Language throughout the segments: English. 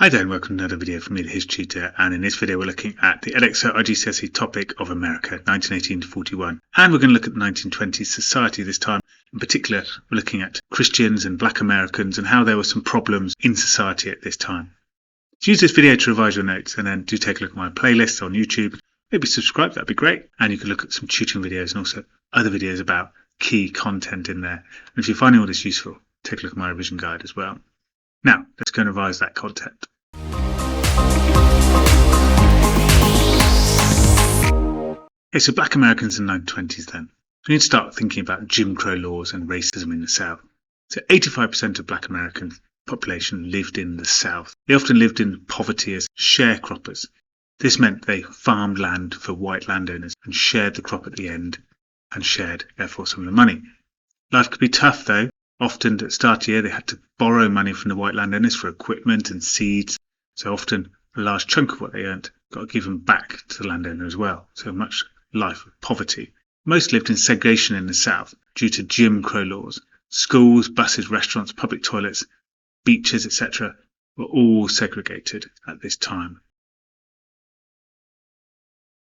Hi there and welcome to another video from me, the History Tutor, and in this video we're looking at the Edexcel iGCSE topic of America, 1918 to 41. And we're going to look at the 1920s society this time. In particular, we're looking at Christians and Black Americans and how there were some problems in society at this time. So use this video to revise your notes, and then do take a look at my playlist on YouTube. Maybe subscribe, that'd be great. And you can look at some tutoring videos and also other videos about key content in there. And if you're finding all this useful, take a look at my revision guide as well. Now, let's go and revise that content. Okay, so Black Americans in the 1920s then. We need to start thinking about Jim Crow laws and racism in the South. So 85% of Black American population lived in the South. They often lived in poverty as sharecroppers. This meant they farmed land for white landowners and shared the crop at the end and shared, therefore, some of the money. Life could be tough though. Often at the start of the year they had to borrow money from the white landowners for equipment and seeds. So often a large chunk of what they earned got given back to the landowner as well. So much life of poverty. Most lived in segregation in the South due to Jim Crow laws. Schools, buses, restaurants, public toilets, beaches, etc. were all segregated at this time.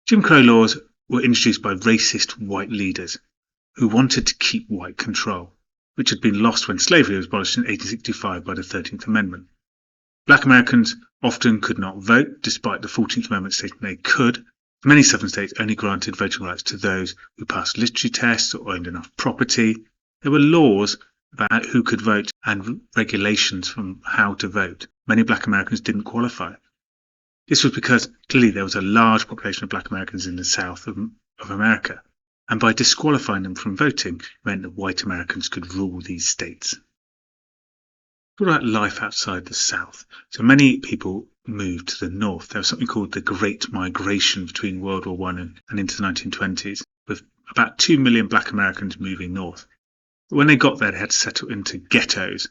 Jim Crow laws were introduced by racist white leaders who wanted to keep white control, which had been lost when slavery was abolished in 1865 by the 13th Amendment. Black Americans often could not vote, despite the 14th Amendment stating they could. Many southern states only granted voting rights to those who passed literacy tests or owned enough property. There were laws about who could vote and regulations from how to vote. Many Black Americans didn't qualify. This was because clearly there was a large population of Black Americans in the South of America, and by disqualifying them from voting meant that white Americans could rule these states. What about life outside the South? So many people moved to the north. There was something called the Great Migration between World War I and into the 1920s, with about 2 million Black Americans moving north. But when they got there, they had to settle into ghettos.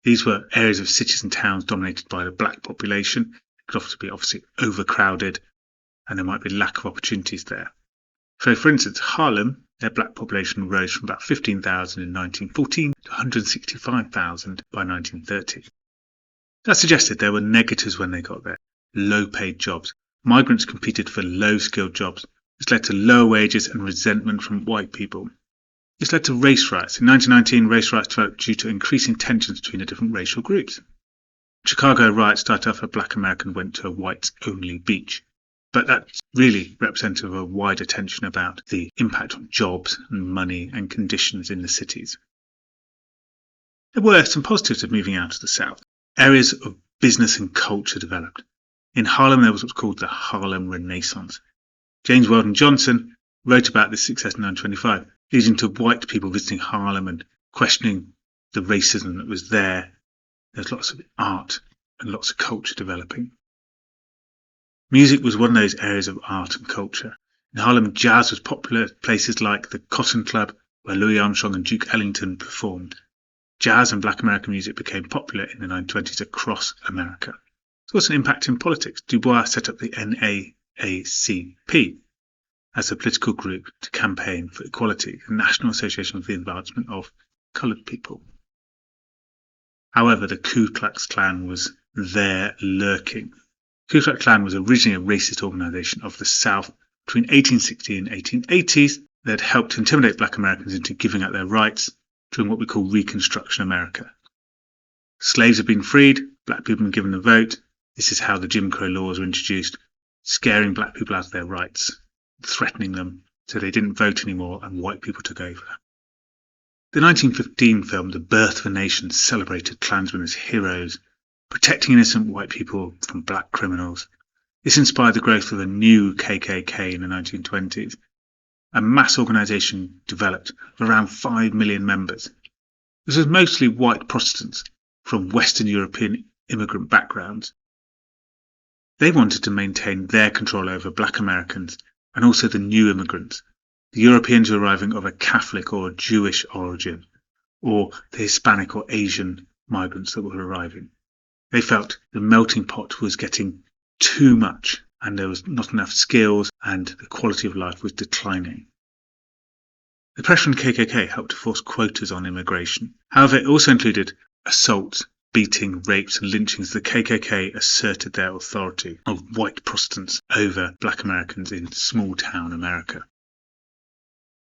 These were areas of cities and towns dominated by the black population. It could often be obviously overcrowded, and there might be lack of opportunities there. So, for instance, Harlem, their black population rose from about 15,000 in 1914 to 165,000 by 1930. That suggested there were negatives when they got there. Low-paid jobs. Migrants competed for low-skilled jobs. This led to lower wages and resentment from white people. This led to race riots. In 1919, race riots developed due to increasing tensions between the different racial groups. Chicago riots started after a Black American went to a whites-only beach. But that's really representative of a wider tension about the impact on jobs and money and conditions in the cities. There were some positives of moving out of the South. Areas of business and culture developed. In Harlem, there was what's called the Harlem Renaissance. James Weldon Johnson wrote about this success in 1925, leading to white people visiting Harlem and questioning the racism that was there. There's lots of art and lots of culture developing. Music was one of those areas of art and culture. In Harlem, jazz was popular at places like the Cotton Club, where Louis Armstrong and Duke Ellington performed. Jazz and Black American music became popular in the 1920s across America. There was an impact in politics. Du Bois set up the NAACP as a political group to campaign for equality, the National Association for the Advancement of Coloured People. However, the Ku Klux Klan was there lurking. The Ku Klux Klan was originally a racist organisation of the South between 1860 and 1880s that helped intimidate Black Americans into giving up their rights during what we call Reconstruction America. Slaves had been freed, black people had been given a vote. This is how the Jim Crow laws were introduced, scaring black people out of their rights, threatening them so they didn't vote anymore and white people took over. The 1915 film The Birth of a Nation celebrated Klansmen as heroes, protecting innocent white people from black criminals. This inspired the growth of a new KKK in the 1920s. A mass organisation developed of around 5 million members. This was mostly white Protestants from Western European immigrant backgrounds. They wanted to maintain their control over Black Americans and also the new immigrants, the Europeans who were arriving of a Catholic or Jewish origin, or the Hispanic or Asian migrants that were arriving. They felt the melting pot was getting too much and there was not enough skills and the quality of life was declining. The pressure from KKK helped to force quotas on immigration. However, it also included assaults, beating, rapes and lynchings, the KKK asserted their authority of white Protestants over black Americans in small-town America.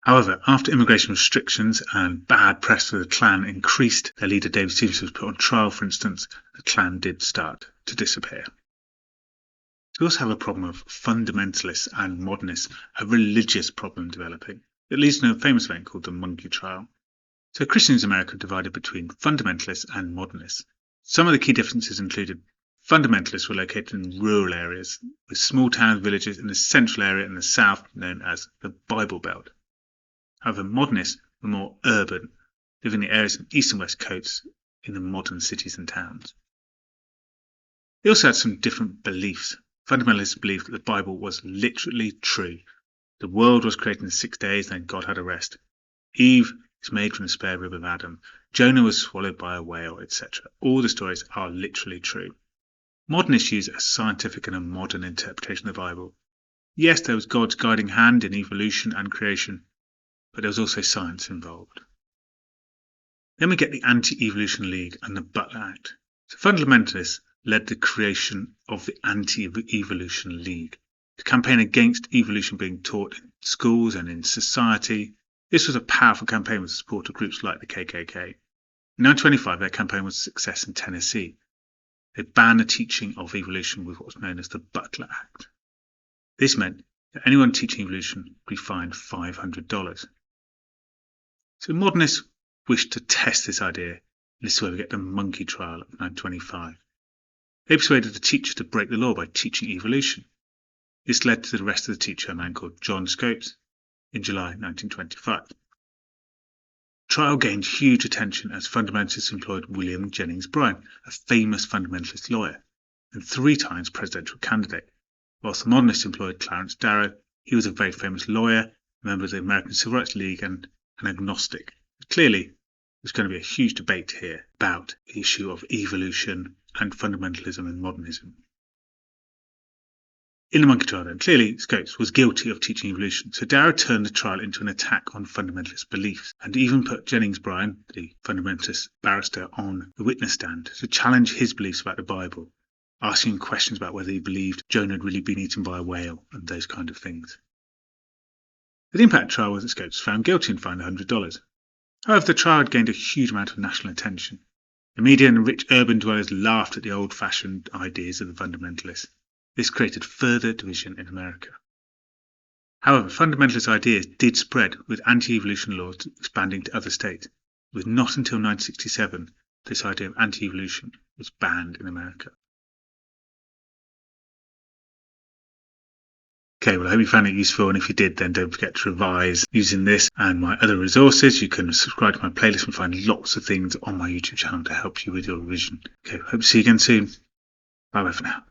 However, after immigration restrictions and bad press for the Klan increased, their leader David Stevenson was put on trial, for instance, the Klan did start to disappear. We also have a problem of fundamentalists and modernists, a religious problem developing. It leads to a famous event called the Monkey Trial. So Christians in America are divided between fundamentalists and modernists. Some of the key differences included fundamentalists were located in rural areas, with small town villages in the central area in the south known as the Bible Belt. However, modernists were more urban, living in the areas of east and west coasts in the modern cities and towns. They also had some different beliefs. Fundamentalists believed that the Bible was literally true. The world was created in 6 days, then God had a rest. Eve is made from the spare rib of Adam. Jonah was swallowed by a whale, etc. All the stories are literally true. Modernists use a scientific and a modern interpretation of the Bible. Yes, there was God's guiding hand in evolution and creation, but there was also science involved. Then we get the Anti-Evolution League and the Butler Act. So fundamentalists led the creation of the Anti-Evolution League to campaign against evolution being taught in schools and in society. This was a powerful campaign with the support of groups like the KKK. In 1925, their campaign was a success in Tennessee. They banned the teaching of evolution with what was known as the Butler Act. This meant that anyone teaching evolution would be fined $500. So modernists wished to test this idea, and this is where we get the Monkey Trial of 1925. They persuaded the teacher to break the law by teaching evolution. This led to the arrest of the teacher, a man called John Scopes, in July 1925. The trial gained huge attention as fundamentalists employed William Jennings Bryan, a famous fundamentalist lawyer, and 3 times presidential candidate, whilst the modernists employed Clarence Darrow. He was a very famous lawyer, a member of the American Civil Rights League and an agnostic. Clearly, there's going to be a huge debate here about the issue of evolution and fundamentalism and modernism. In the Monkey Trial, then, clearly Scopes was guilty of teaching evolution, so Darrow turned the trial into an attack on fundamentalist beliefs and even put Jennings Bryan, the fundamentalist barrister, on the witness stand to challenge his beliefs about the Bible, asking him questions about whether he believed Jonah had really been eaten by a whale and those kind of things. The impact trial was that Scopes was found guilty and fined $100. However, the trial had gained a huge amount of national attention. The media and rich urban dwellers laughed at the old-fashioned ideas of the fundamentalists. This created further division in America. However, fundamentalist ideas did spread, with anti-evolution laws expanding to other states. It was not until 1967 this idea of anti-evolution was banned in America. Okay, well, I hope you found it useful, and if you did, then don't forget to revise using this and my other resources. You can subscribe to my playlist and find lots of things on my YouTube channel to help you with your revision. Okay, hope to see you again soon. Bye bye for now.